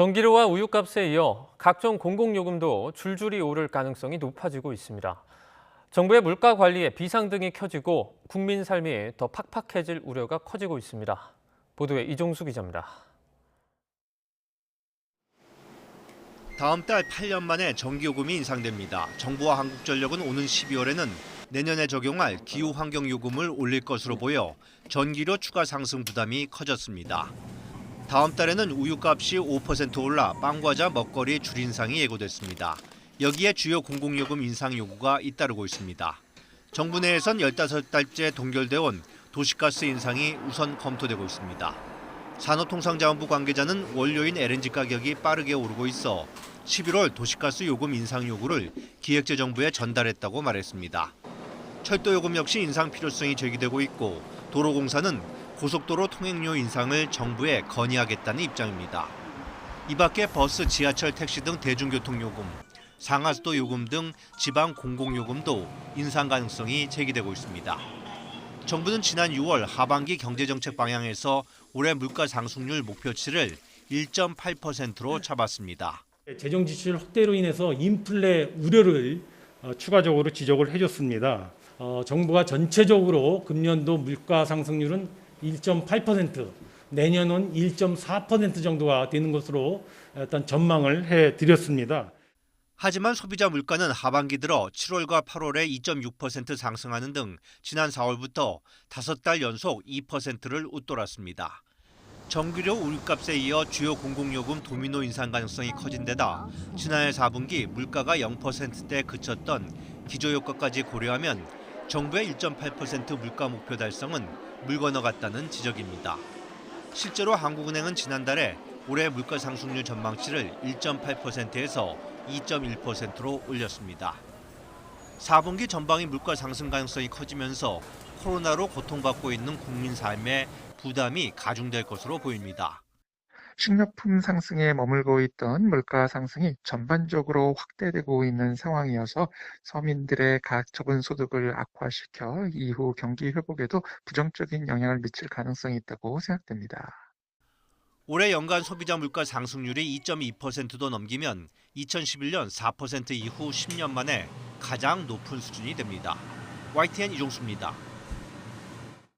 전기료와 우유값에 이어 각종 공공요금도 줄줄이 오를 가능성이 높아지고 있습니다. 정부의 물가 관리에 비상등이 켜지고 국민 삶이 더 팍팍해질 우려가 커지고 있습니다. 보도에 이종수 기자입니다. 다음 달 8년 만에 전기요금이 인상됩니다. 정부와 한국전력은 오는 12월에는 내년에 적용할 기후환경요금을 올릴 것으로 보여 전기료 추가 상승 부담이 커졌습니다. 다음 달에는 우유값이 5% 올라 빵과자, 먹거리 줄 인상이 예고됐습니다. 여기에 주요 공공요금 인상 요구가 잇따르고 있습니다. 정부 내에선 15달째 동결돼 온 도시가스 인상이 우선 검토되고 있습니다. 산업통상자원부 관계자는 원료인 LNG 가격이 빠르게 오르고 있어 11월 도시가스 요금 인상 요구를 기획재정부에 전달했다고 말했습니다. 철도요금 역시 인상 필요성이 제기되고 있고 도로공사는 고속도로 통행료 인상을 정부에 건의하겠다는 입장입니다. 이 밖에 버스, 지하철, 택시 등 대중교통요금, 상하수도 요금 등 지방 공공요금도 인상 가능성이 제기되고 있습니다. 정부는 지난 6월 하반기 경제정책 방향에서 올해 물가 상승률 목표치를 1.8%로 잡았습니다. 재정 지출 확대로 인해서 인플레 우려를 추가적으로 지적을 해줬습니다. 정부가 전체적으로 금년도 물가 상승률은 1.8%, 내년은 1.4% 정도가 되는 것으로 일단 전망을 해드렸습니다. 하지만 소비자 물가는 하반기 들어 7월과 8월에 2.6% 상승하는 등 지난 4월부터 5달 연속 2%를 웃돌았습니다. 전기료, 우유값에 이어 주요 공공요금 도미노 인상 가능성이 커진 데다 지난해 4분기 물가가 0%대에 그쳤던 기저효과까지 고려하면 정부의 1.8% 물가 목표 달성은 물 건너갔다는 지적입니다. 실제로 한국은행은 지난달에 올해 물가 상승률 전망치를 1.8%에서 2.1%로 올렸습니다. 4분기 전방위 물가 상승 가능성이 커지면서 코로나로 고통받고 있는 국민 삶에 부담이 가중될 것으로 보입니다. 식료품 상승에 머물고 있던 물가 상승이 전반적으로 확대되고 있는 상황이어서 서민들의 가처분 소득을 악화시켜 이후 경기 회복에도 부정적인 영향을 미칠 가능성이 있다고 생각됩니다. 올해 연간 소비자 물가 상승률이 2.2%도 넘기면 2011년 4% 이후 10년 만에 가장 높은 수준이 됩니다. YTN 이종수입니다.